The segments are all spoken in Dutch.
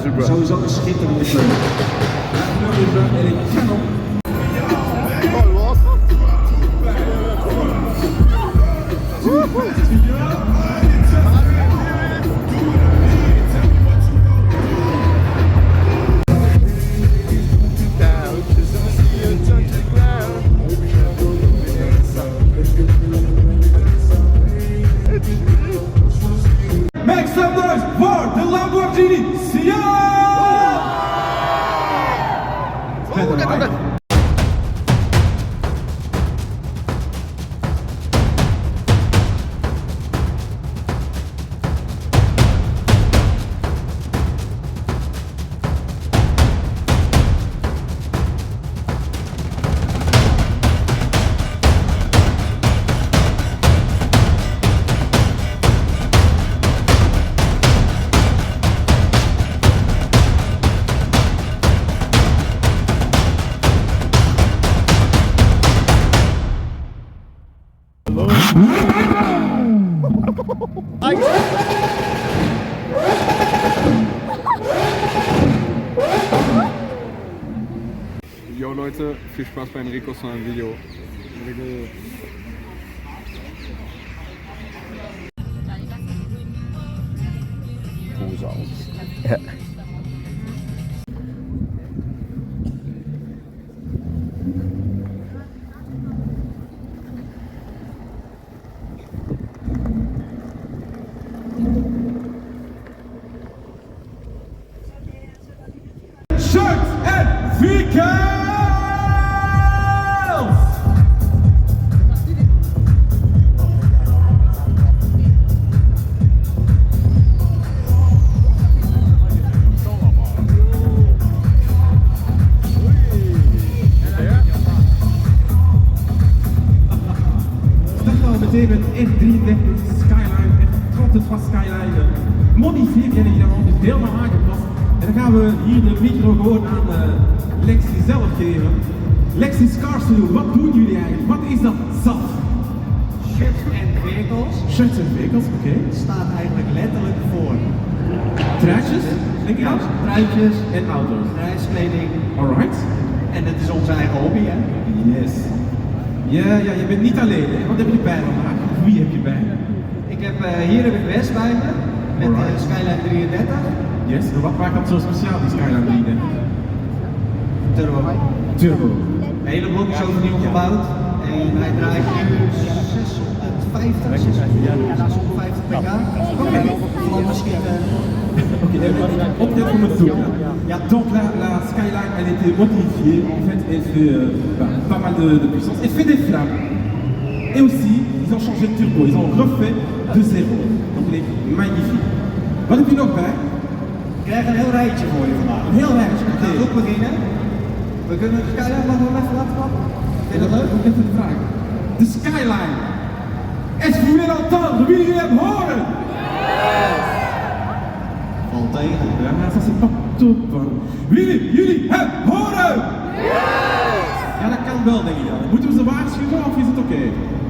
super. Sowieso een schitterende kleur. Make some noise for the Lamborghini sian! Yo Leute, viel Spaß bei Enricos neuen Video. Ja. Shirts and vehicles! Meteen met F33 Skyline, F33 Skyline, modifié bien évidemment, dus helemaal aangepast. En dan gaan we hier de micro gewoon aan Lexi zelf geven. Lexi Scarsville, wat doen jullie eigenlijk? Wat is dat SAF? Shirts and vehicles. Shirts and vehicles, oké. Het staat eigenlijk letterlijk voor Truitjes, denk ik ook? truitjes En auto's. reiskleding. Alright. En het is onze eigen hobby, hè? Yes. Ja, je bent niet alleen, hè? Wat heb je bij vandaag? Wie heb je bij? Hier heb ik Wes bij me, met de Skyline 33. Yes, en wat maakt dat zo speciaal, die Skyline 33? Turbo. Turbo. De hele blok is overnieuw gebouwd en hij draait nu 650 pk. Oké, vooral misschien... Op dit moment toe. Donc la Skyline, elle était modifiée, en fait, elle fait pas mal de puissance, elle fait des flammes. Et aussi, ils ont changé de turbo, ils ont refait de zéro. Donc elle est magnifique. Wat heb je nog bij? Ik krijg een heel rijtje voor je vandaag. Een heel rijtje, We gaan ook beginnen. We kunnen de Skyline nog even laten klappen. Vind je dat leuk? Ik heb een vraag. De Skyline. Est-ce que vous voulez l'entendre? Wie jullie hem horen? Valt tegen. Ja, maar dat is pas top. Jullie hem horen? Ja, dat kan wel, denk ik dan. Moeten we ze waarschuwen of is het oké?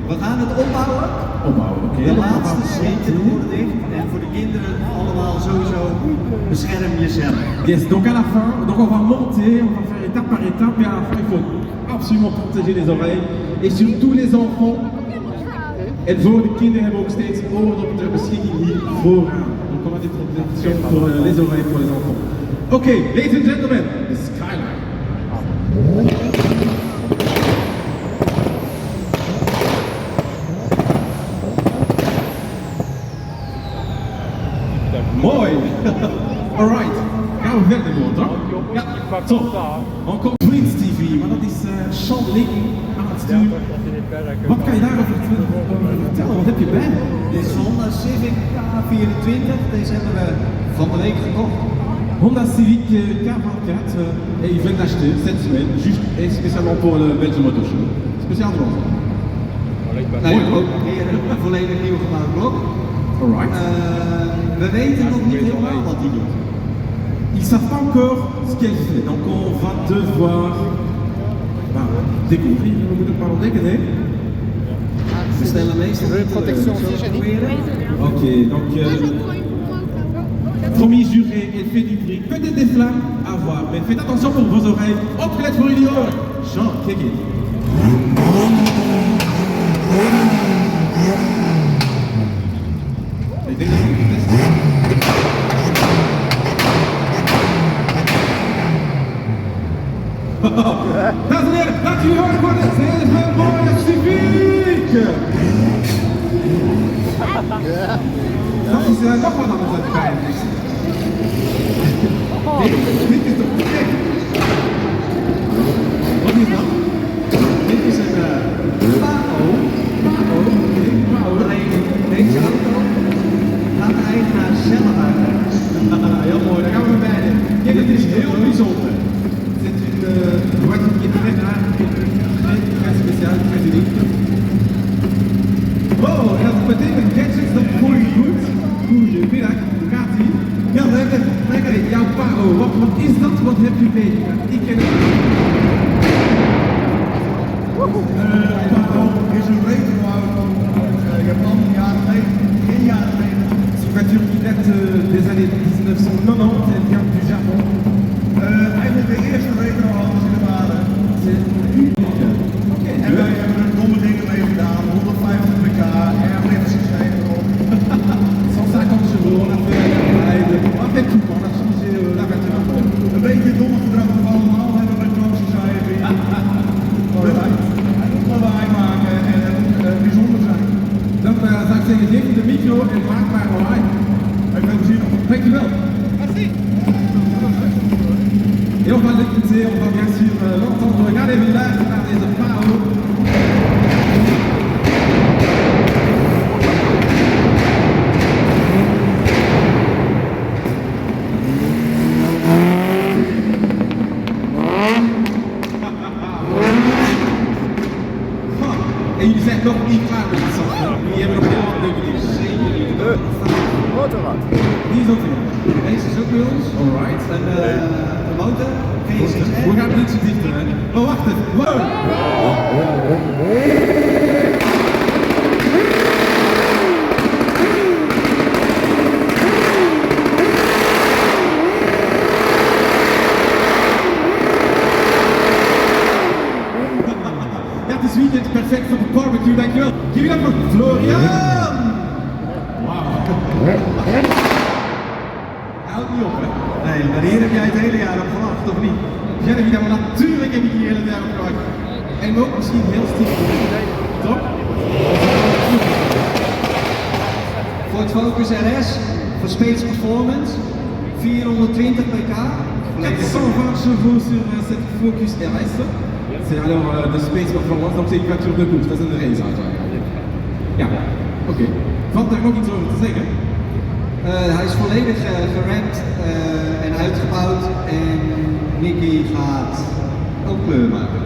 We gaan het opbouwen. Opbouwen, oké. De laatste zeker horen dicht. En voor de kinderen allemaal sowieso bescherm jezelf. Yes, donc à la fin, donc on va monter, on va faire étape par étape et à la fin il faut absolument protéger les oreilles. Et surtout les enfants. En voor de kinderen hebben we ook steeds oren op ter beschikking hier vooraan. Donc on va des protections pour les oreilles pour les enfants. Oké, ladies and gentlemen, the Skyline. Mooi! Alright, gaan we verder gewoon, toch? Ja, top. Encore Twins TV, maar dat is Sean Lee aan het sturen. Wat kan je daarover vertellen? Wat heb je bij? Dit is een Honda Civic K24. Deze hebben we van de week gekocht. Honda Civic K24 et il vient d'acheter cette semaine, juste et spécialement pour le Belgian Motor Show. Spécial voor ons. Nee, ook weer een volledig nieuw gebouwd blok. Alright. We weten nog niet helemaal wat die doet. Ils ne savent pas encore ce qu'elle fait, donc on va devoir découvrir, we moeten het maar ontdekken, hè? We stellen meestal protection proberen. Ok, donc premier juré, elle fait du bruit, peut-être des flammes, à voir. Mais faites attention pour vos oreilles. Opgelet voor jullie oren. Jean, kijk eens. Ik denk dat het best is. Dames en heren, dank jullie wel voor de civiek! Dat is nog wat anders uit de pijn. Dit is toch gek? Wat is dat? Dit is een Pao. Alleen deze auto laat de eigenaar zelf uit. Heel mooi, daar gaan we bij. Ja, dit is heel bijzonder. C'est une voiture qui est très rare, très spéciale, très unique. Wow, en dat betekent gadgets, dat voel je goed. Goedemiddag, hoe gaat ie? Ja, lekker. Hey, jouw Pao, wat is dat? Wat heb je meegemaakt? Ik ken het niet. Pao is een retro-auto. Je hebt al geen jaren geleden. C'est une voiture qui date des années 1990, elle vient du Japon. Eigenlijk de eerste retro-auto's in de waren. Okay. En wij hebben er domme dingen mee gedaan. 150 pk, airlift systeem erop. 150 euro, on a fait tout, on a changé la voiture. Een beetje domme gedrag van allemaal hebben we met Rock Society. Lawaai maken en bijzonder zijn. Dan zou ik zeggen, geef de micro en maak maar lawaai. Heel veel plezier nog. Dankjewel. Merci. Et on va l'écouter, on va bien sûr l'entendre. Regardez là, regardez le Pao. En jullie zijn nog niet klaar met het zand. Jullie hebben nog heel wat leuke dingen. Motorrad. Die is ook weer. Deze is ook bij ons. Alright. En de motor, We gaan niet zo dichter, hè? Oh, wacht even. Wow. Ja, het is weekend perfect voor de barbecue, dankjewel. Give it up voor Florian! Wauw. Houd niet op, hè? Nee, maar hier heb jij het hele jaar op gewacht, of niet? Ja, maar natuurlijk heb ik hier hele tijd op gewacht. En ook misschien heel stiekem. Toch? Ford Focus RS voor Space Performance, 420 pk. 420 chevaux sur cette Focus RS. C'est alors de Space Performance, donc c'est une voiture de course, dat is een race auto. Ja, oké. Valt daar nog iets over te zeggen? Hij is volledig geremd en uitgebouwd en Nicky gaat ook kleur maken.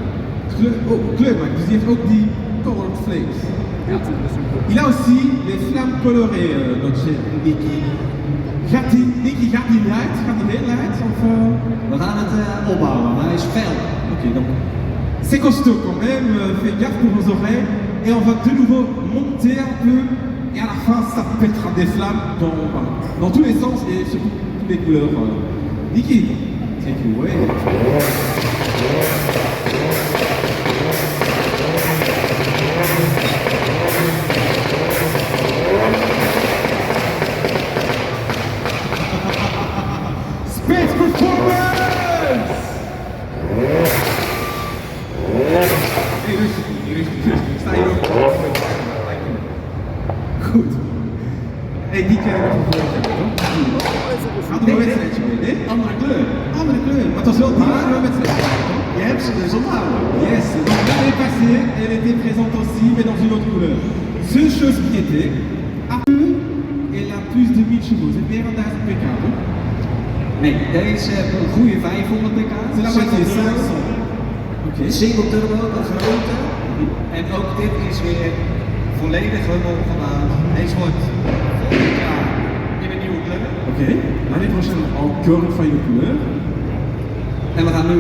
Kleur maken, dus die heeft ook die colored flames. Ja. Il a aussi les flammes colorées, notre cher Nicky. Gaat die light? Gaat die heel light? Of, We gaan het opbouwen, maar hij is fel. Ok, donc c'est costaud quand même, fais gaffe pour vos oreilles. Et on va de nouveau monter un peu, et à la fin ça pètera des flammes dans tous les sens et surtout toutes les couleurs. Nicky, take it away. Space Performance! Hey, rustig. Sta hier ook. Goed. Hey, die kennen we van vorig jaar, toch? Hadden we een wedstrijdje mee, nee? Andere kleur. Andere kleur, maar het was wel die andere wedstrijd, toch? Je hebt ze dus onthouden. Yes, donc l'année passée, elle était présente aussi, mais dans une autre couleur. Seule chose qui était, à peu, elle a plus de 1000 chevaux, c'est meer dan 1000 pk, toch? Nee, deze heeft een goede 500 pk. C'est la moitié, 500. Ok. Single turbo, een grote. En ook dit is weer volledig helemaal gebouwd. Deze wordt volgend jaar in een nieuwe kleur. Ok, l'année prochaine encore une fois une couleur. En we gaan nu...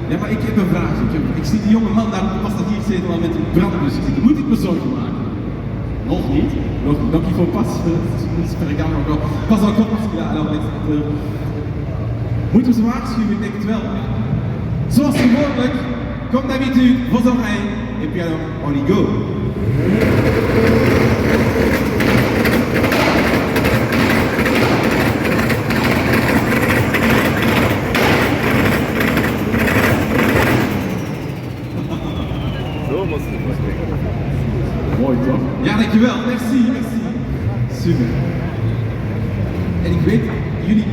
Ja, maar ik heb een vraagje. Ik zie die jonge man daar pas dat hier zitten al met een brandbus zitten. Moet ik me zorgen maken? Nog niet. Donc il faut pas se faire regarder encore. Pas encore parce qu'il a alors l'extincteur. Moeten we ze waarschuwen? Ik denk het wel. Zoals gewoonlijk, comme d'habitude, vos oreilles. Et puis alors, on y go. Mooi toch? Ja, dankjewel. Merci, merci. Super. En ik weet, jullie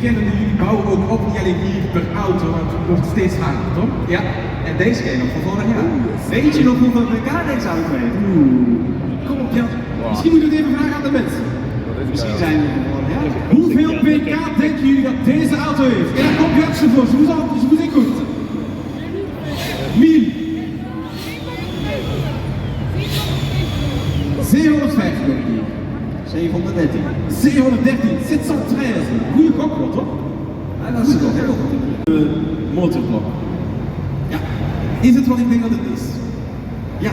bouwen ook op, niet alleen hier per auto, want het wordt steeds harder, toch? Ja, en deze ken je nog van vorig jaar. Weet je nog hoeveel pk deze auto heeft? Kom op Jan. Misschien moeten we het even vragen aan de mensen. Misschien zijn we van vorig jaar. Hoeveel pk denken jullie dat deze auto heeft? En dan komt Jan voor, je moet écoute. 1000. 750 denk ik. 713. 713, 713. Goeie gokblok, toch? Ja, dat is wel heel goed. Motorblok. Ja. Is het wat ik denk dat het is? Ja.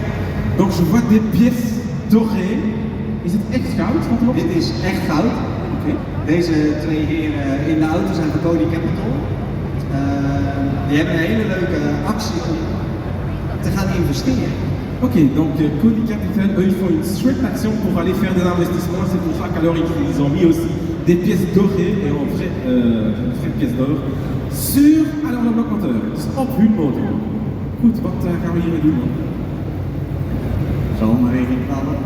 Donc je vois des pièces dorées. Is het echt goud wat erop? Dit is echt goud. Okay. Deze twee heren in de auto zijn van Cody Capital. Die hebben een hele leuke actie om te gaan investeren. Ok, donc Cody Capital, eux ils font une chouette action pour aller faire des investissements, c'est pour ça qu'alors ils ont mis aussi des pièces dorées et en vraie pièces d'or sur alors le blok moteur. Dus op hun motor. Goed, wat gaan we hier doen? Zullen we maar even knallen?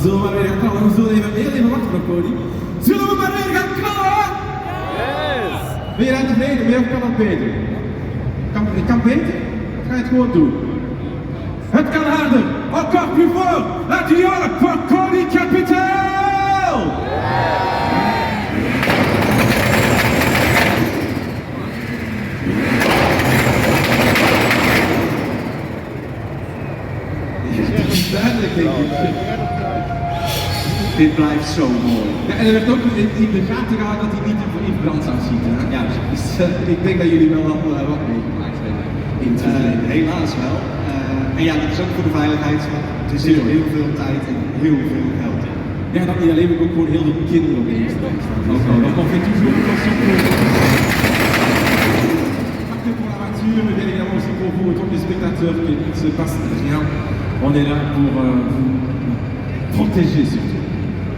Zullen we maar weer gaan knallen? We zullen even wachten op Cody. Zullen we maar weer gaan knallen? Yes! Ben je daar tevreden? Ben je kan het beter? Ik kan beter? Ga je het gewoon doen? Het kan harder, encore plus fort, la duel pour Cody Capital! Duidelijk denk ik. Dit blijft zo mooi. Ja, en er werd ook in de gaten gehouden dat hij niet in brand zou schieten. Ja, dus ik denk dat jullie wel wat meegemaakt hebben. Helaas wel. En ja, dat is ook voor de veiligheid. Er zit heel veel tijd en heel veel geld in. Ja, dat niet alleen, maar ook gewoon heel veel kinderen op de eerste rij staan. Donc on fait toujours une attention pour la voiture, mais bien évidemment aussi pour vous, autant que les spectateurs, qu'il ne se passe rien. On est là pour vous protéger surtout.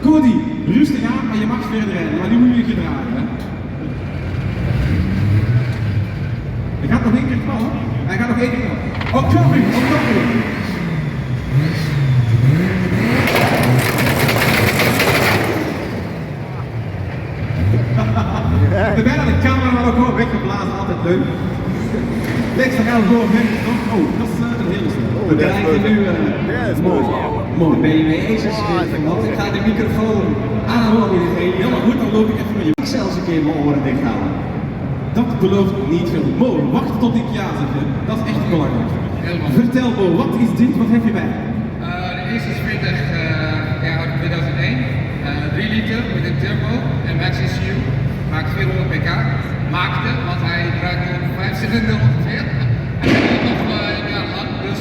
Cody, rustig aan, maar je mag verder rijden, maar nu moet je je gedragen. Hè? Hij gaat nog één keer knallen. Hij gaat nog één keer knallen. Oh, coming, oh, coming. Bijna de camera maar ook gewoon weggeblazen, altijd leuk. Lex, dan gaan we gewoon weg. Oh, dat is een hele snel. We krijgen nu de BMW Aces want ik ga de microfoon aanhouden. Heel goed, dan loop ik even met je. Ik zelfs een keer mijn oren dicht houden. Dat belooft niet veel. Mo, wacht tot ik ja zeg. Dat is echt belangrijk. Vertel Mo, wat is dit? Wat heb je bij? De eerste is 20 uit 2001. 3 liter met een turbo en max ECU. Maakt 400 pk. Maakte, want hij draait op 5 cilinder ongeveer. En hij loopt nog een jaar lang. Dus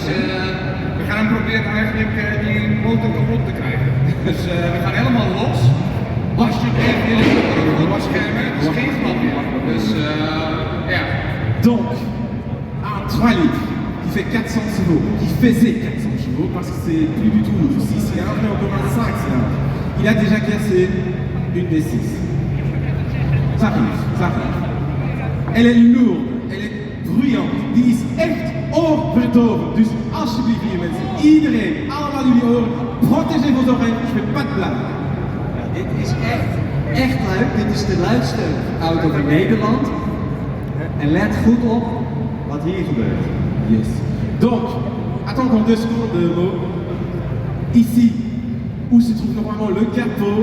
we gaan hem proberen eigenlijk die motor kapot te krijgen. Dus we gaan helemaal los. Als je kijkt, jullie kunnen ook schermen. Het is geen grapje. Dus ja. Donc, un 3 litres qui fait 400 chevaux, qui faisait 400 chevaux parce que c'est plus du tout 6 cylindres, mais encore un 5 cylindres. Il a déjà cassé une des 6. Ça arrive, ça arrive. Elle est lourde, elle est bruyante, die is echt oorverdovend. Dus alsjeblieft hier mensen, iedereen, allemaal jullie oren, protégez vos oreilles, je fais pas de blague. Dit is echt leuk. Dit is de luidste auto van Nederland. En let goed op wat hier gebeurt. Yes. Donc, attends encore 2 secondes, Mo. Ici, où se trouve normalement le capot,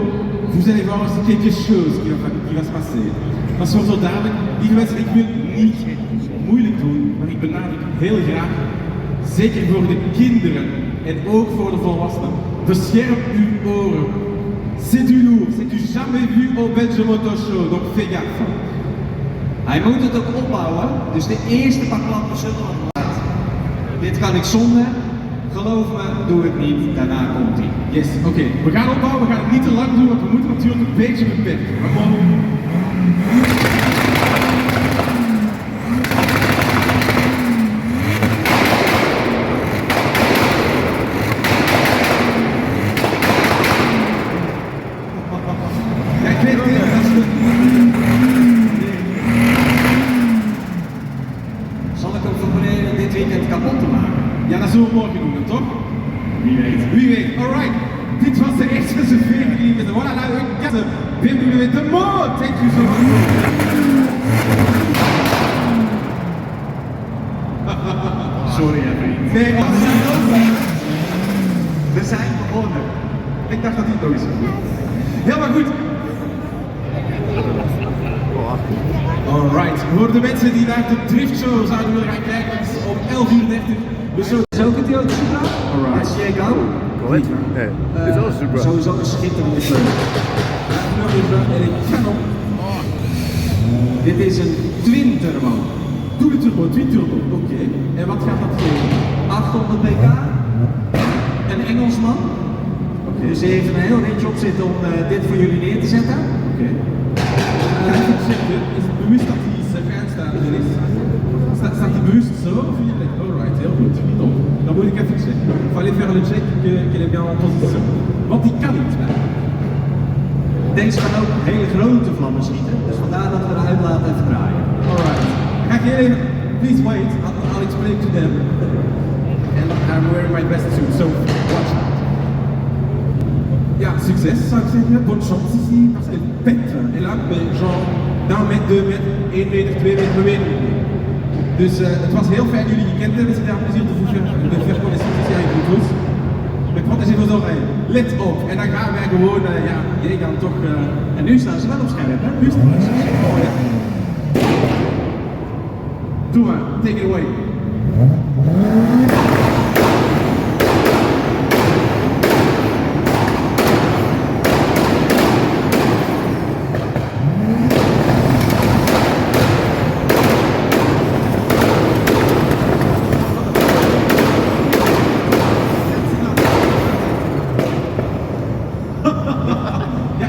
vous allez voir aussi quelque chose qui va se passer. Dat is zo dadelijk. Lieve mensen, ik wil niet moeilijk doen, maar ik benadruk heel graag, zeker voor de kinderen en ook voor de volwassenen, bescherm uw oren. C'est du lourd, c'est du jamais vu au Belgium Auto Show, donc fais gaffe. Hij moet het ook opbouwen, dus de eerste paar klappen zullen wat hard. Dit kan ik zonder, Geloof me, doe het niet, daarna komt hij. Yes, oké. We gaan opbouwen, we gaan het niet te lang doen, want we moeten natuurlijk een beetje beperken. Maar gewoon... Ja, ik weet het, dat is goed. Zal ik hem proberen dit weekend kapot te maken? Ja, dat zullen we morgen doen, dan, toch? Wie weet. Wie weet, alright. Dit was de eerste servering met de voilà, nou, ik heb de BMW de Mo. Thank you so much. Sorry, hè, vriend. Nee, oh, We zijn begonnen. ik dacht dat hij het nog eens zou doen. Helemaal goed. Alright, voor de mensen die naar de driftshow zouden willen gaan kijken, dat is om 11:30 uur. Dus zo... Is ook een Toyota Supra? Alright. SJ Go? Correct? Nee, dit is alles super. Sowieso een schitterende kleur. En ik ga nog... Dit is een twin turbo. Doe de turbo, twin turbo. Oké. En wat gaat dat geven? 800 pk. Een Engelsman. Dus hij heeft een heel ritje op zitten om dit voor jullie neer te zetten. Oké. Kan ik het checken? Is het bewust dat die fijnstaande is? Staat die bewust zo? Of alright, heel goed. Top. Dan moet ik even checken. Il fallait faire le check qu'elle est bien en position. Want die kan niet bij. Deze kan ook hele grote vlammen schieten. Dus vandaar dat we de uitlaat even draaien. Alright. Ga ik heel even... Please wait, I'll explain to them. And I'm wearing my best suit, so watch out. Ja, succes zou ik zeggen. Bonne chance ici, parce qu'elle pète. Et là, mais genre, d'un mètre, 2 mètres, 1 meter, 2 meter, we weten het niet. Dus het was heel fijn jullie gekend hebben. C'était un plaisir de vous faire connaissance ici avec vous tous. Mais protégez vos oreilles. Let op. En dan gaan wij gewoon, ja, jij gaan toch... En nu staan ze wel op scherp, hè? Nu staan we op scherp. Oh, ja. Doe maar, take it away.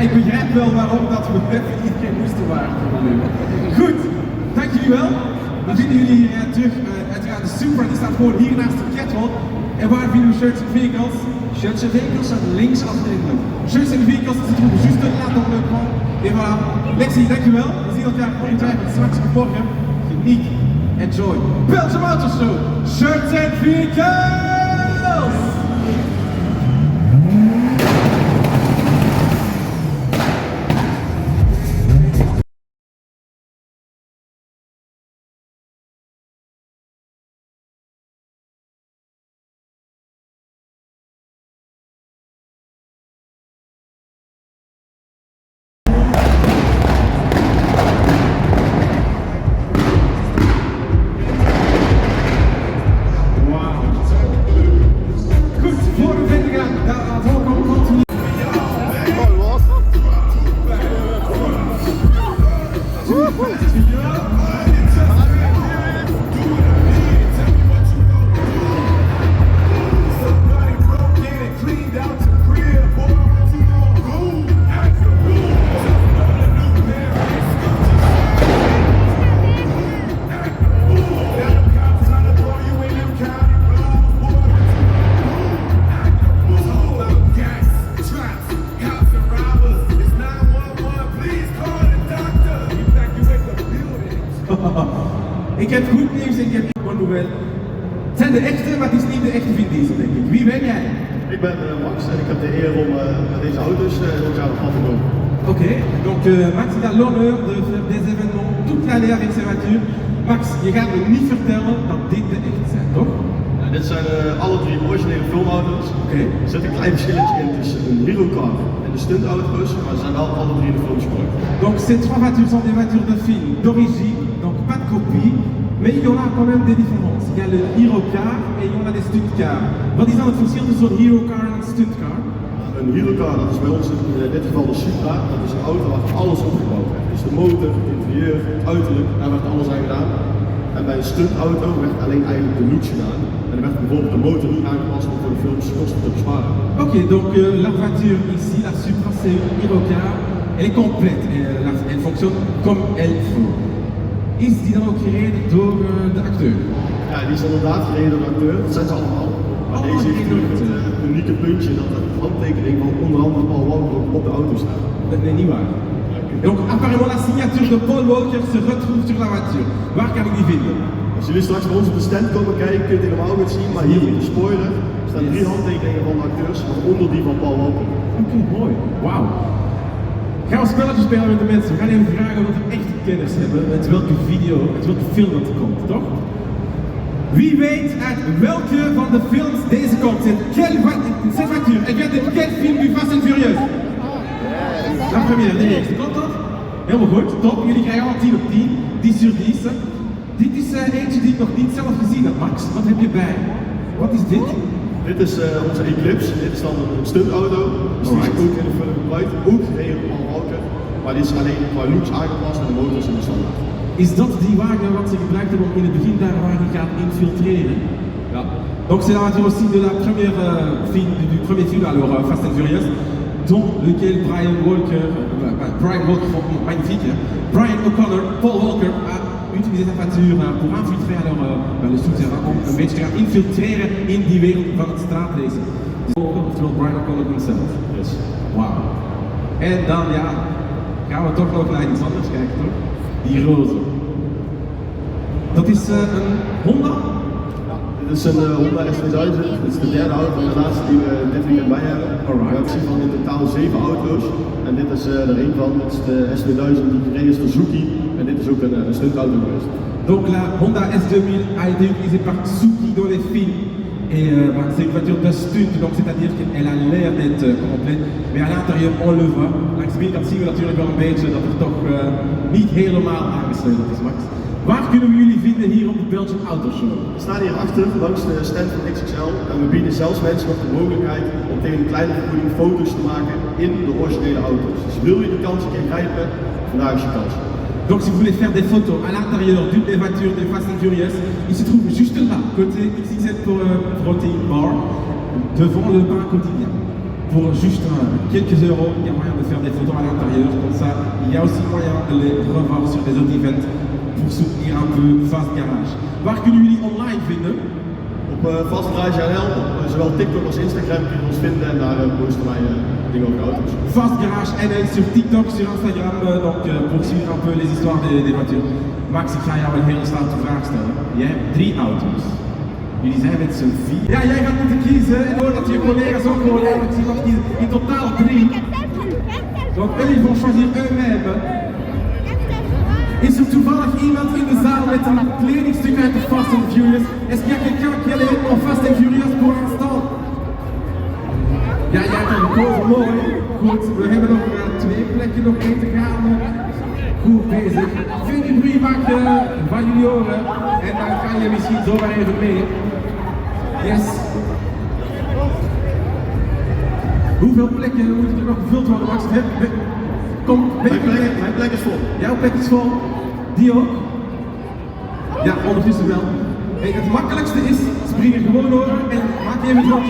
Ik begrijp wel waarom dat we even iedereen moesten waarschuwen. Goed, dank jullie wel. We vinden jullie hier terug. Uiteraard de Supra, die staat gewoon hier naast de catwalk. En waar vinden we Shirts and Vehicles? Shirts en Vehicles staan links achter in de loop. Shirts and Vehicles, dat zit er juist een laat op leuk man. En voilà. Lexi, dankjewel. We zien elkaar ongetwijfeld straks morgen. Geniet. Enjoy. Belgium Auto Show. Shirts and Vehicles! Ik heb goed nieuws en ik heb gewoon nouvelle. Het zijn de echte, maar het is niet de echte Vin Diesel, denk ik. Wie ben jij? Ik ben Max en ik heb de eer om met deze auto's door jou af te doen. Ok, donc Max il a l'honneur de faire des événements toute l'année avec ses voitures. Max, je gaat me niet vertellen dat dit de echte zijn, toch? Dit zijn alle drie originele filmauto's. Oké. Er zit een klein verschilletje in tussen een hero car en de stuntauto's, maar ze zijn wel alle drie in de films gebruikt. Donc ces trois voitures sont des voitures de film d'origine, donc pas de copie, mais il y en a quand même des différences. Il y a le hero car et il y en a des stunt cars. Wat is dan het verschil tussen een hero car en een stunt car? Een hero car, dat is bij ons in dit geval de Supra, dat is een auto waar alles opgebouwd werd. Dus de motor, het interieur, het uiterlijk, daar werd alles aan gedaan. En bij de stuntauto werd alleen eigenlijk de looks gedaan. En er werd bijvoorbeeld de motor niet aangepast om voor de films kosten te besparen. Ok, donc la voiture ici, la Supra, c'est une Irocar, elle est complète, elle fonctionne comme elle faut. Is die dan ook gereden door de acteur? Ja, die is inderdaad gereden door de acteur, dat zijn ze allemaal. Maar deze heeft natuurlijk het unieke puntje dat de handtekening van onder andere Paul Walker op de auto staat. Nee, niet waar. Donc apparemment la signature de Paul Walker se retrouve sur la voiture. Waar kan ik die vinden? Als jullie straks bij ons op de stand komen kijken, kun je het helemaal goed zien. Maar hier in de spoiler staan 3 handtekeningen van de acteurs, waaronder die van Paul Walker. Oké, mooi. Wauw. Gaan we spelletjes spelen met de mensen. We gaan even vragen wat we echte kennis hebben. Met welke video, met welke film dat komt, toch? Wie weet uit welke van de films deze komt? Cette voiture, elle vient de quel film du Fast and Furious? La première, de eerste. Klopt dat? Helemaal goed, top. Jullie krijgen allemaal 10 op 10. 10 sur 10. Dit is eentje die ik nog niet zelf gezien heb. Max, wat heb je bij? Wat is dit? Dit is onze Eclipse. Dit is dan een stuntauto. Dus die is ook in de film gebruikt. Ook gereden door Paul Walker. Maar die is alleen qua looks aangepast en de motor is in de standaard. Is dat die wagen wat ze gebruikt hebben om in het begin daar waar hij gaat infiltreren? Ja. Donc c'est la voiture aussi de la première du premier film, alors Fast and Furious, dont lequel Brian Walker, magnifique, hein? Brian O'Connor, Paul Walker a utilisé sa voiture pour infiltrer alors le souterrain, om een beetje te gaan infiltreren in die wereld van het straatracen. Oftewel Brian O'Connor himself. Yes. Wauw. En dan ja, gaan we toch nog naar iets anders kijken, toch? Die roze. Dat is een Honda? Dit is een Honda S2000. Dit is de derde auto en de laatste die we dit weekend bij hebben. We hebben zien van in totaal 7 auto's. En dit is er een van. Dit is de S2000 die gereden is door Suzuki. En dit is ook een stuntauto geweest. Donc la Honda S2000 a été utilisée par Suzuki dans les films. Et c'est une voiture de stunt, donc c'est-à-dire qu'elle a l'air d'être complète, mais à l'intérieur on le voit. Langs de binnenkant zien we natuurlijk wel een beetje dat het toch niet helemaal aangesleuteld is, Max. Waar kunnen we jullie vinden hier op de Belgian Auto Show? We staan hier achter langs de stand van XXL en we bieden zelfs mensen nog de mogelijkheid om tegen een kleine vergoeding foto's te maken in de originele auto's. Dus wil je die kans een keer grijpen, vandaag is je kans. Donc si vous voulez faire des photos à l'intérieur d'une des voitures de Fast and Furious, il se trouve juste là, côté XXL Protein Bar, devant le pain quotidien. Pour juste quelques euros, il y a moyen de faire des photos à l'intérieur, comme ça il y a aussi moyen de les revoir sur des autres events pour soutenir un peu Fast Garage. Waar kunnen jullie online vinden? Op Fast Garage NL, op zowel TikTok als Instagram kun je ons vinden en daar posten wij dingen over de auto's. Fast Garage NL sur TikTok, sur Instagram, donc pour suivre un peu les histoires des voitures. Max, ik ga jou een hele stoute vraag stellen. Jij hebt 3 auto's. Jullie zijn met z'n 4. Ja, jij gaat moeten kiezen en hoor dat je collega's ook horen. Ja, ik zie dat je in totaal 3. Donc eux ils vont choisir eux-mêmes. Is er toevallig iemand in de zaal met een kledingstuk uit de Fast and Furious? Est-ce qu'il y a quelqu'un qui allait en Fast and Furious pour l'instant? Ja, jij hebt al gekozen, mooi. Goed, we hebben nog 2 plekken nog in te gaan. Goed bezig. Veel die bruit maken van jullie horen. En dan ga je misschien zo maar even mee. Yes. Hoeveel plekken moeten er nog gevuld worden, Max? Kom, Mijn plek is vol. Jouw plek is vol. Die ook? Ja, ondertussen wel. Hey, het makkelijkste is, spring er gewoon over en maak je even drop.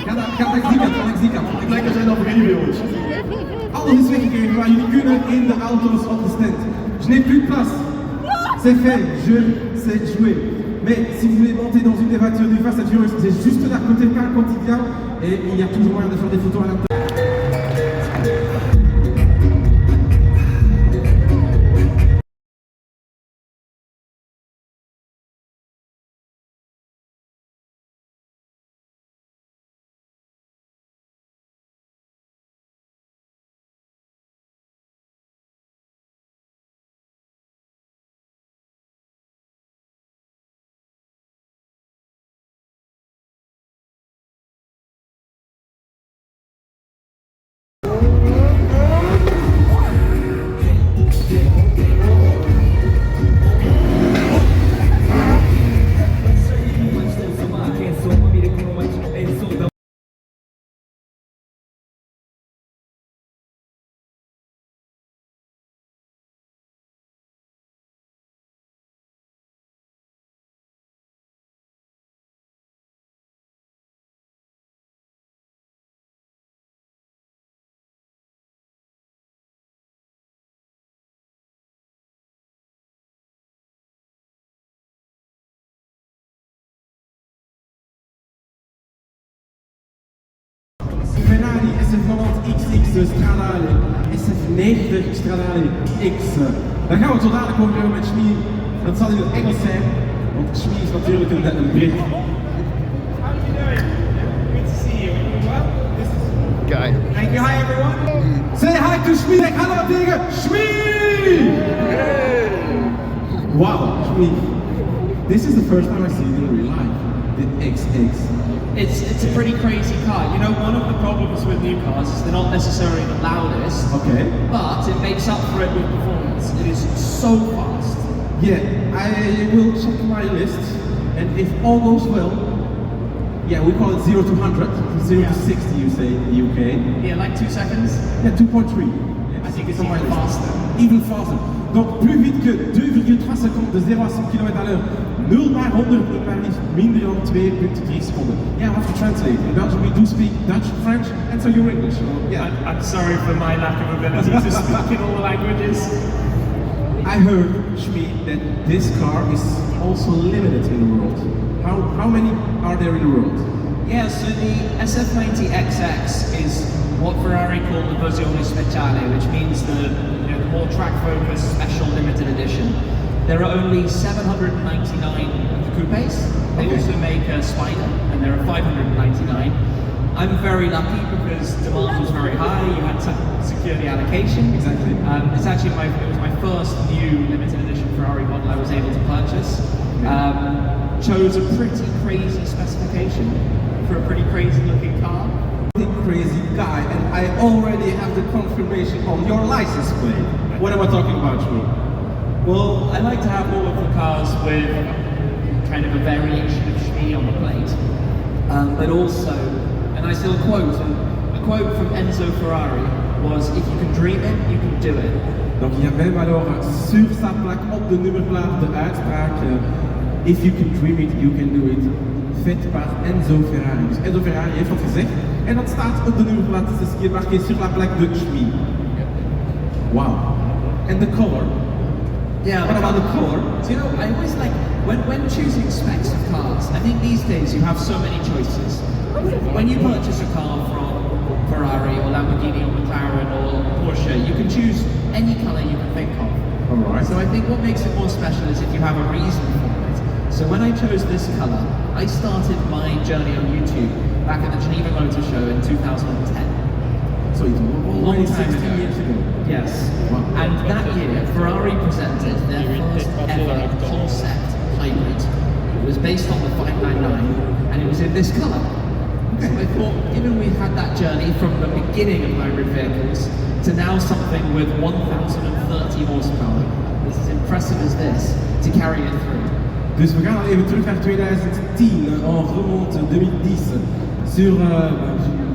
Ga langs die kant, ga langs die kant. De plekken zijn al vergeten bij ons. Alles is weggekregen, maar jullie kunnen in de auto's op de stand. Je n'ai plus de place. C'est fait, je sais jouer. Mais si vous voulez monter dans une des voitures du Fast and Furious, c'est juste là, côté pain quotidien, et il y a toujours moyen de faire des photos à l'intérieur. bellissime Stradale SF90 Stradale X. Daar gaan we het zo dadelijk over hebben met Shmee. Dat zal in het Engels zijn, want Shmee is natuurlijk een Brit. Guy. Thank you, hi everyone. Say hi to Shmee, zeg hallo tegen Shmee! Wow, Shmee. This is the first time I see it in real life, the XX. It's a pretty crazy car. You know, one of the problems with new cars is they're not necessarily the loudest, Okay. but it makes up for it with performance. It is so fast. Yeah, I will check my list, and if all goes well, yeah, we call it 0 to 100, 0 to 60 you say in the UK. Yeah, like 2 seconds. Yeah, 2.3. I think it's on my even list. faster. Even faster. Donc plus vite que 2,3 seconden de 0 à 100 km à l'heure. 0 naar 100 maar liefst minder dan 2,3 seconden. Yeah, I have to translate. In Belgium we do speak Dutch, French, and so you're English. So, yeah. I'm sorry for my lack of ability to speak in all the languages. I heard, Shmee, that this car is also limited in the world. How many are there in the world? Yeah, so the SF90XX is what Ferrari call the versione speciale, which means the more track-focused special limited edition. There are only 799 of the coupes. They also make a Spider, and there are 599. I'm very lucky because demand was very high. You had to secure the allocation. Exactly. It's actually it was my first new limited edition Ferrari model I was able to purchase. Chose a pretty crazy specification for a pretty crazy looking car. Crazy guy, and I already have the confirmation on your license plate. What am I talking about, Shmee? Well, I like to have all of the cars with kind of a variation of Shmee on the plate, but also a nice little quote. And a quote from Enzo Ferrari was, "If you can dream it, you can do it." Donc il y a même alors sur sa plaque op de nummerplaat de uitspraak "If you can dream it, you can do it." Fait par Enzo Ferrari. Dus Enzo Ferrari heeft dat gezegd en dat staat op de nummerplaat. Dus het is marqué sur la plaque de Shmee. Wow. And the color. Yeah. What about the color? So, you know, I always like when choosing specs of cars. I think these days you have so many choices. When you purchase a car from Ferrari or Lamborghini or McLaren or Porsche, you can choose any color you can think of. Alright. So I think what makes it more special is if you have a reason for it. So when I chose this color, I started my journey on YouTube back at the Geneva Motor Show in 2010. So it's Long time 16 ago. years ago. Yes. Wow. And that year, Ferrari presented their first ever concept hybrid. It was based on the 599, and it was in this color. So I thought, given we had that journey from the beginning of hybrid vehicles to now something with 1,030 horsepower, as impressive as this, to carry it through. Dus we gaan al even terug naar 2010, en remonte 2010, sur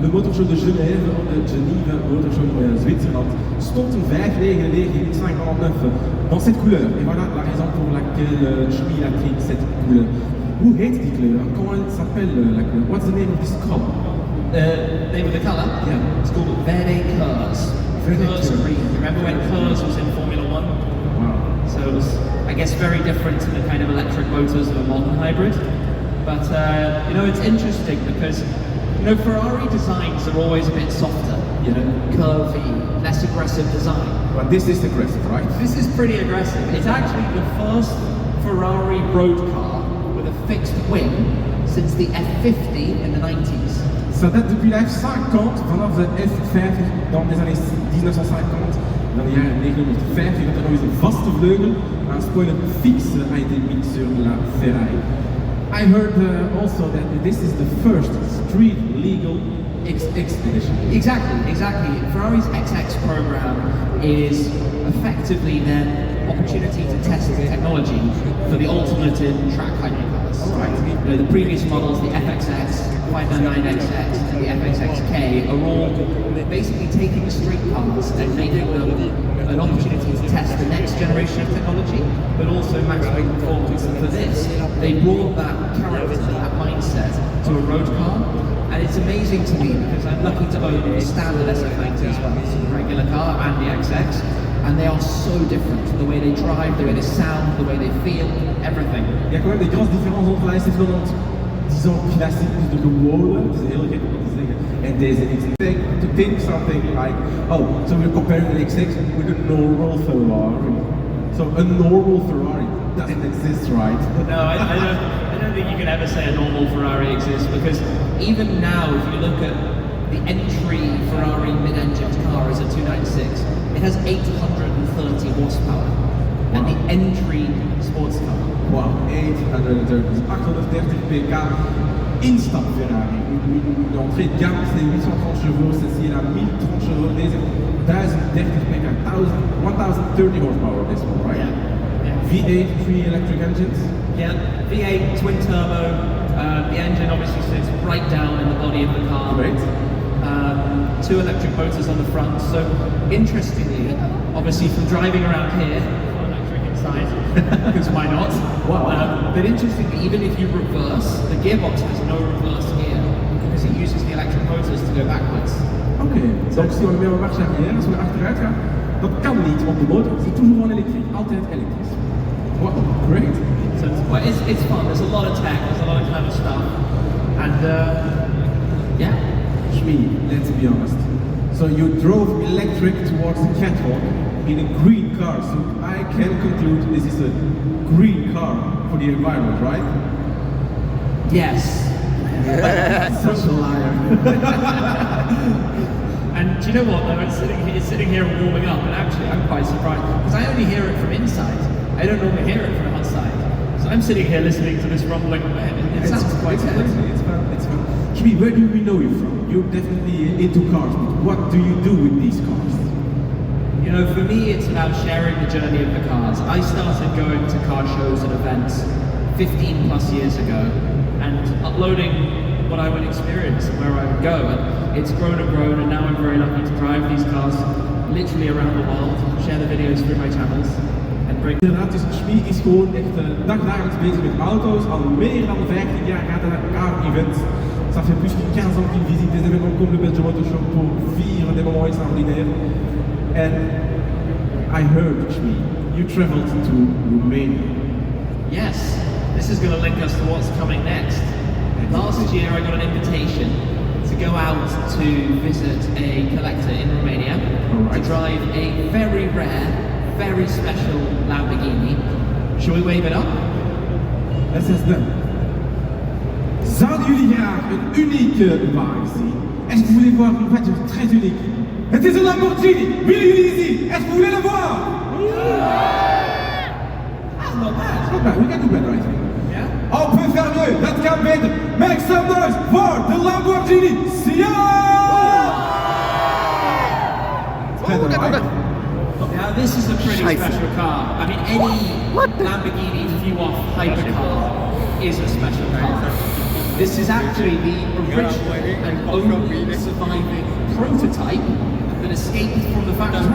le motorshow de Genève, de Geneva Motorshow Zwitserland, stond een 599 150 dans cette couleur. Et voilà la raison pour laquelle Shmee a pris cette couleur. Hoe heet die kleur? Comment s'appelle la couleur? What's the name of this color? The name of the color? Yeah. It's called Verde Curse. Verde Curse Curse. green. Remember when Curse was in Formula One? Wow. So it was, I guess, very different to the kind of electric motors of a modern hybrid. But you know, it's interesting because Ferrari designs are always a bit softer, curvy, less aggressive design. But this is aggressive, right? This is pretty aggressive. It's actually the first Ferrari road car with a fixed wing since the F50 in the 90s. Ça date depuis la F50, vanaf de F50 dans les années 1950. Dan de jaren 1950 had er nog eens een vaste vleugel, maar een spoiler fixe a été mis sur la Ferrari. I heard also that this is the first street legal XX edition. Exactly. Ferrari's XX program is effectively their opportunity to test the technology for the ultimate in track hypercars. Alright. The previous models, the FXX, 599XX, and the FXXK, are all basically taking street cars and making them an opportunity to test the next generation of technology, but also maximum performance. And for this, they brought that character, that mindset, to a road car. And it's amazing to me because I'm lucky to own the standard SF90 as well, so the regular car and the XX, and they are so different. The way they drive, the way they sound, the way they feel, everything. Il y a quand même des grosses différences entre la SF90 zo'n klassiek, dus de gewone, het is heel gek om te zeggen. En deze X6, to think something like, oh, so we're comparing the X6 with a normal Ferrari. So a normal Ferrari doesn't exist, right? No, I don't think you can ever say a normal Ferrari exists, because even now, if you look at the entry Ferrari mid-engine car is a 296, it has 830 horsepower. And the entry sports car. Wow, 830, 830 pk, instap Ferrari. L'entrée de gamme c'est 830 chevaux, celle-ci elle a 1030 chevaux, deze 1030 pk, 1030 horsepower this one, right? Yeah. V8, 3 electric engines? Yeah, V8 twin turbo. The engine obviously sits right down in the body of the car. Great. 2 electric motors on the front. So interestingly, obviously from driving around here, electric inside, because why not? Wow. But interestingly, even if you reverse, the gearbox has no reverse gear because it uses the electric motors to go backwards. Oké, donc si on met een marche arrière, als we achteruit gaan, dat kan niet op de motor, het is toujours gewoon elektrisch, altijd elektrisch. Wow, great. So it's fun, there's a lot of tech, there's a lot of clever stuff, and yeah. Shmee, let's be honest. So you drove electric towards the catwalk in a green car, so I can conclude this is a green car for the environment, right? Yes. Such a liar. And do you know what though, it's sitting here warming up, and actually I'm quite surprised, because I only hear it from inside. I don't normally hear it from outside. So I'm sitting here listening to this rumbling, and it sounds quite good. It's fun, it's fun. Shmee, where do we know you from? You're definitely into cars, but what do you do with these cars? You know, for me it's about sharing the journey of the cars. I started going to car shows and events 15 plus years ago, and uploading what I would experience and where I would go. And it's grown and grown, and now I'm very lucky to drive these cars literally around the world, share the videos through my channels, and bring... Inderdaad, dus Shmee is gewoon echt dagdagelijks bezig met auto's. Al meer dan 15 jaar gaat hij naar car-events. Ça fait plus que 15 ans qu'il visite des événements comme le Belgian Motor Show pour vivre des moments extraordinaires. And I heard, Shmee, you traveled to Romania. Yes, this is going to link us to what's coming next. Last year I got an invitation to go out to visit a collector in Romania to drive a very rare, very special Lamborghini. Shall we wave it up? Let's just done. Zouden jullie graag een unieke wagen zien? Est-ce que vous voulez voir une voiture très unique? Het is een Lamborghini! Willen jullie die zien? Est-ce que vous voulez le voir? That's not bad. It's not bad, we can do better, I think. Yeah? On peut faire mieux, dat kan beter. Make some noise for the Lamborghini sian! Now this is a pretty special car. I mean, any Lamborghini Fuoff hypercar is a special car. This is actually the original and only surviving prototype that escaped from the factory.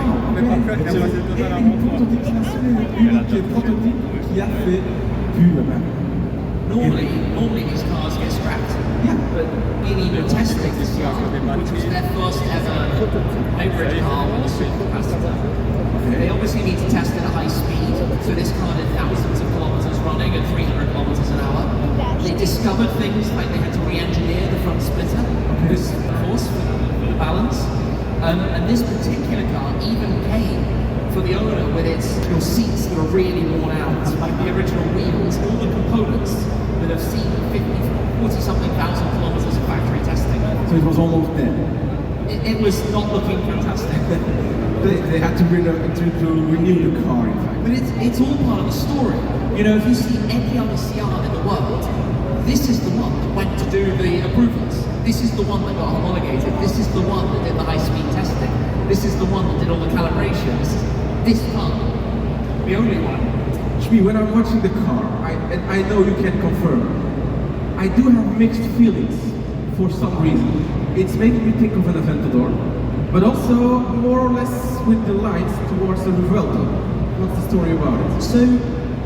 Normally these cars get scrapped. Yeah. But in even testing this car, which was their first ever hybrid car with a supercapacitor, they obviously need to test it at high speed. So this car did thousands of kilometers running at 300 kilometers an hour. They discovered things like they had to re-engineer the front splitter, this, of course, for the balance. And this particular car even came for the owner with its seats that are really worn out, like the original wheels, all the components that have seen 40-something thousand kilometers of factory testing. So it was almost dead. It was not looking fantastic. They had to renew the car, in fact. But it's all part of the story. You know, if you see any other sian in the world, this is the one that went to do the approvals. This is the one that got homologated. This is the one that did the high-speed testing. This is the one that did all the calibrations. This car, the only one. Shmee, when I'm watching the car, and I know you can confirm, I do have mixed feelings for some reason. It's making me think of an Aventador, but also more or less with the lights towards the Revuelto. What's the story about it? So,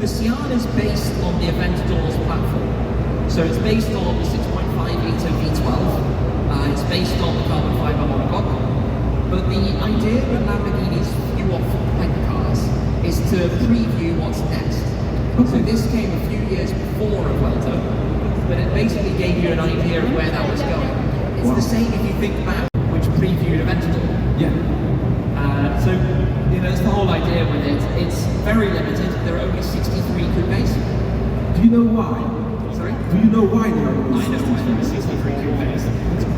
the Sian is based on the Aventador's platform. So it's based on the 6.5 litre V12. It's based on the carbon fibre monocoque. But the idea with Lamborghini's Fuoff hypercars is to preview what's next. So this came a few years before Revuelto. but it basically gave you an idea of where that was going. It's the same if you think back, which previewed Aventador. Yeah. So, you know, that's the whole idea with it. It's very limited. There are only 63 coupes. Do you know why? Sorry? Do you know why there are only I know why there are 63 coupes.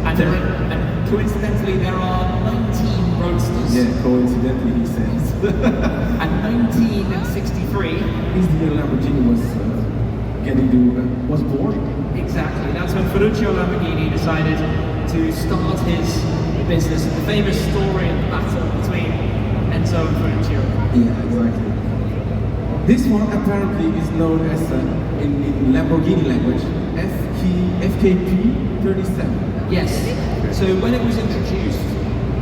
And coincidentally, there are 19 roadsters. Yeah, coincidentally he says. And 1963 is the year Lamborghini was born. Exactly. That's when Ferruccio Lamborghini decided to start his business. The famous story of the battle between Enzo and Ferruccio. Yeah, exactly. This one apparently is known as, in Lamborghini language, FKP 37. Yes. So when it was introduced,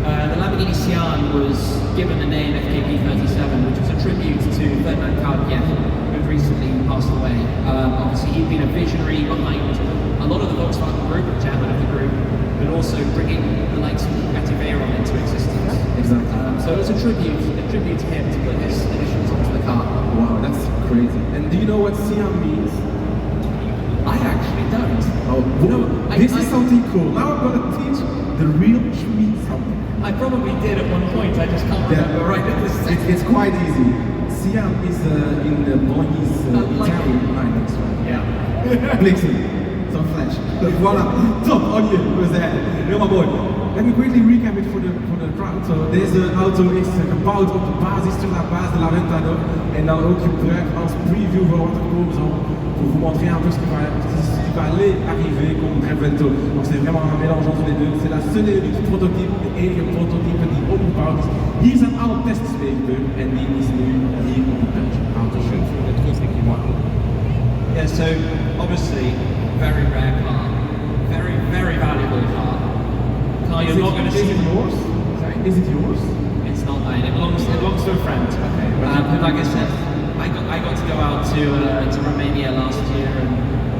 the Lamborghini Sian was given the name FKP 37, which was a tribute to Ferdinand Carpentier, who recently passed away. Obviously, he'd been a visionary behind a lot of the Volkswagen Group, chairman of the group, but also bringing the likes of Bugatti Veyron into existence. Exactly. So it was a tribute to him to put his initials onto the car. Wow, that's crazy. And do you know what sian means? I actually don't. Oh, this is something cool. Now I'm gonna teach the real shmee150. I probably did at one point, I just can't remember right at this second. It's quite easy. Sian is in the Bolognese Italian language. Yeah. Bliksem. Some flash. Voila. Top on you. Was that? Helemaal mooi. Let me quickly recap it for the crowd. So, deze auto is gebouwd op de basis de l'Aventador en dan ook gebruikt als preview voor wat er komen zal. Pour vous montrer un peu ce qui va aller arriver comme Aventador. Donc c'est vraiment un mélange entre les deux. C'est la seule et unique prototype, de enige prototype die opgebouwd is. Hier zijn alle tests mee gebeurd en die is nu hier op de autoshow. Yeah, so obviously, very rare car, very valuable car. You're not going to see it yours? Sorry? Is it yours? It's not mine. It belongs to a friend. Okay. But like I said, I got to go out to Romania last year and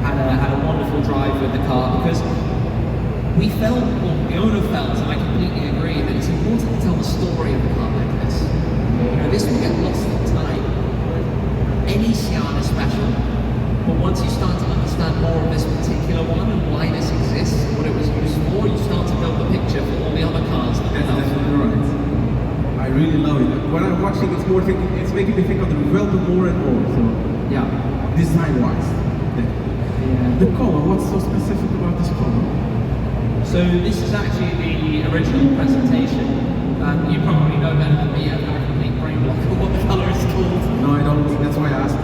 had a wonderful drive with the car because we felt, or the owner felt, and I completely agree, that it's important to tell the story of a car like this. You know, this will get lost in time. Any Sian is special, but once you start to understand more of this particular one and why this exists, what it was used for, you start to build the picture for all the other cars that That's definitely right. I really love it. When I'm watching, it's making me think of the Revelto more and more. So yeah, design-wise, the color. What's so specific about this color? So this is actually the original presentation. You probably know better than me. I've got a complete brain block of what the color is called. No, I don't. That's why I asked.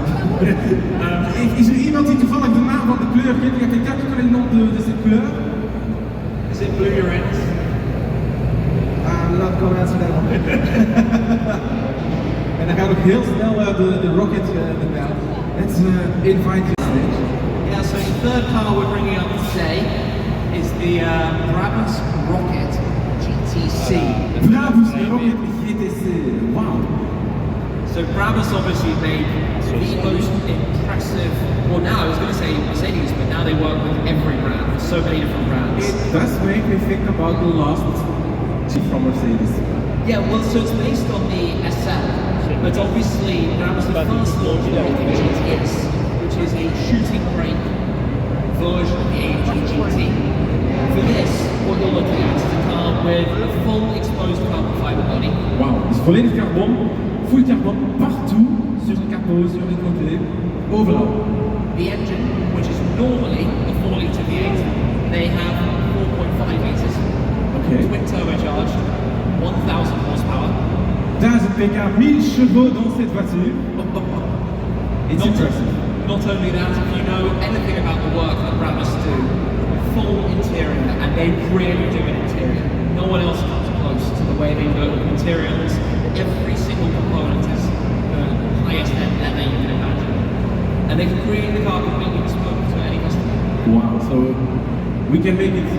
Is er iemand die toevallig de naam van de kleur kent? Ja, quelqu'un qui connaît le nom de cette couleur? Is it blue urens? I'm not going to answer that one. En dan gaat ook heel snel de rocket de bel. Let's invite you stage. Yeah, so the third car we're bringing up today is the Brabus Rocket GTC. Brabus Rocket GTC. Wow. So Brabus obviously made the most impressive, well now I was going to say Mercedes, but now they work with every brand, so many different brands. It does make me think about the last from Mercedes. Yeah, well so it's based on the SL, but obviously Brabus the first launch of the GTS, which is a shooting brake version of the AMG GT. For this, what you're looking at is a car with a full exposed carbon fiber body. Wow, dus volledig carbon, full carbon partout, sur le capot, sur les côtés, overal. The engine, which is normally a 4-litre V8, they have 4.5 litres. Okay. Twin turbocharged, 1000 horsepower. 1000 pk, 1000 chevaux dans cette voiture. It's impressive. Not only that, if you know anything about the work that Brabus do, full interior, and they really do an interior. No one else comes close to the way they work with materials. Every single component is the highest end leather you can imagine. And they can create the car completely bespoke to any customer. Wow, so we can make it,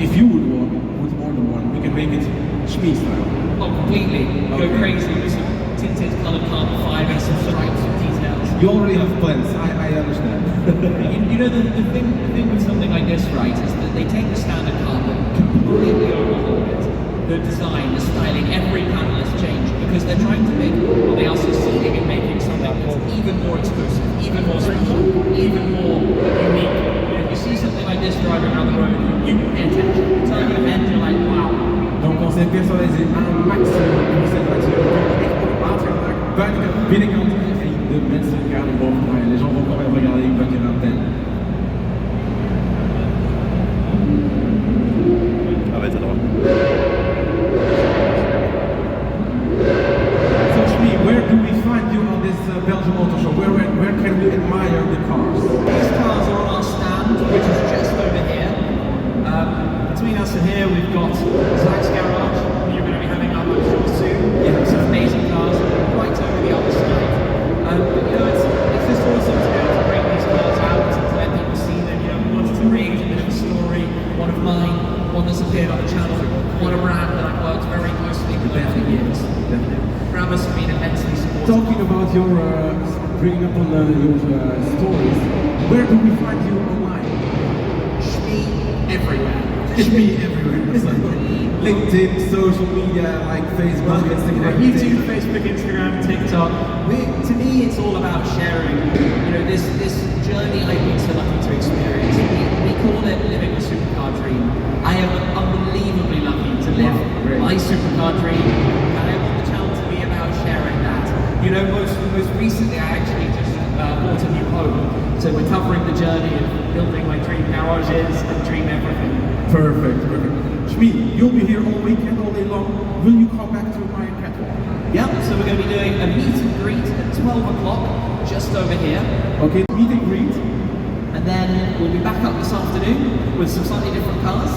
if you would order one, we can make it shmee style. Oh, completely. Go crazy with some tinted coloured carbon fibre, some stripes, some details. You already have plans, I understand. you know, the thing with something like this, right, is that they take the standard car but completely overhaul it. The design, the styling, every panel has changed because they're trying to make, or they are succeeding in making something that's even more exclusive, even more special, even more unique. c'est personnalisé un maximum pour cette voiture. Echt op maat gemaakt, buitenkant, binnenkant. En de mensen gaan erboven draaien. Les gens vont quand même regarder une voiture à antenne. Ah ouais, ça doit. So Shmee, where do we find you on this Belgian Motor Show? Where can we admire the cars? These cars are on our stand, which is just over here. Between us and here, we've got Zach's Garage. You're going to be having our show soon. Yeah, some amazing cars right over the other side. You know, it's just awesome to be able to bring these cars out to let people see them. You know, we wanted to create a bit of a story. One of mine, one that's appeared on the channel, one a brand that I've worked very closely with over the years. Brabus have been immensely supportive. Talking about your bringing up on your stories, where do we find you online? Shmee everywhere. Shmee everywhere. LinkedIn, social media like Facebook, Instagram, YouTube, Facebook, Instagram, TikTok. To me, it's all about sharing. You know, this journey I've been so lucky to experience. We call it living the supercar dream. I am unbelievably lucky to live my supercar dream, and I want the channel to be about sharing that. You know, most recently, I actually just bought a new home, so we're covering the journey of building my dream garages and dream everything. Perfect. Shmee, you'll be here all week and all day long. Will you come back to my catwalk? Yep, so we're going to be doing a meet and greet at 12 o'clock, just over here. Okay, meet and greet. And then we'll be back up this afternoon with some slightly different cars.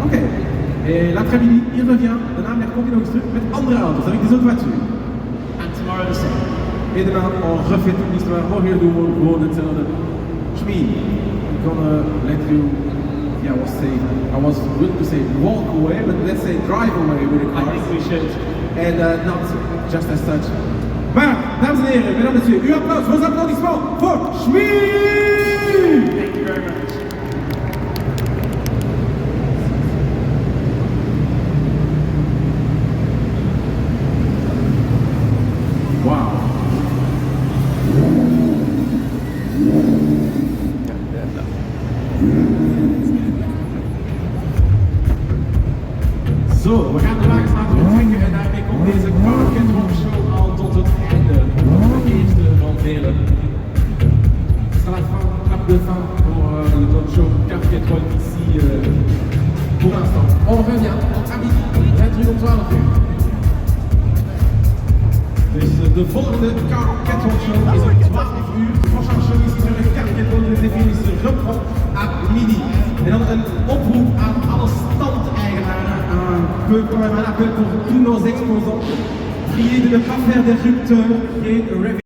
Oké. Et l'après-midi, il revient. Daarna komt hij nog eens terug met andere auto's, avec des autres voitures. And tomorrow the same. Et demain, on refait toute l'histoire. Morgen doen we gewoon hetzelfde. Shmee, I'm gonna let you, I was willing to say walk away, but let's say drive away with the I car. think we should. And not just as such. Maar, dames en heren, mesdames et messieurs, uw applaus, vos applaudissements voor Shmee! Thank you very much. Wow. Zo, we gaan de wagens laten vertrekken en daarmee komt deze Car Catwalk Show al tot het einde. De eerste van vele. C'est la fin, clap de fin pour notre show Car Catwalk ici pour l'instant. On revient à midi, 20 om 12 uur. Dus de volgende Car Catwalk Show is om 12 uur. De prochaine show ici sur le Car Catwalk de Définis se reprend à midi. En dan een oproep aan alle standeigenaren. Un peu quand même un appel pour tous nos exposants. Priez de ne pas faire des rupteurs,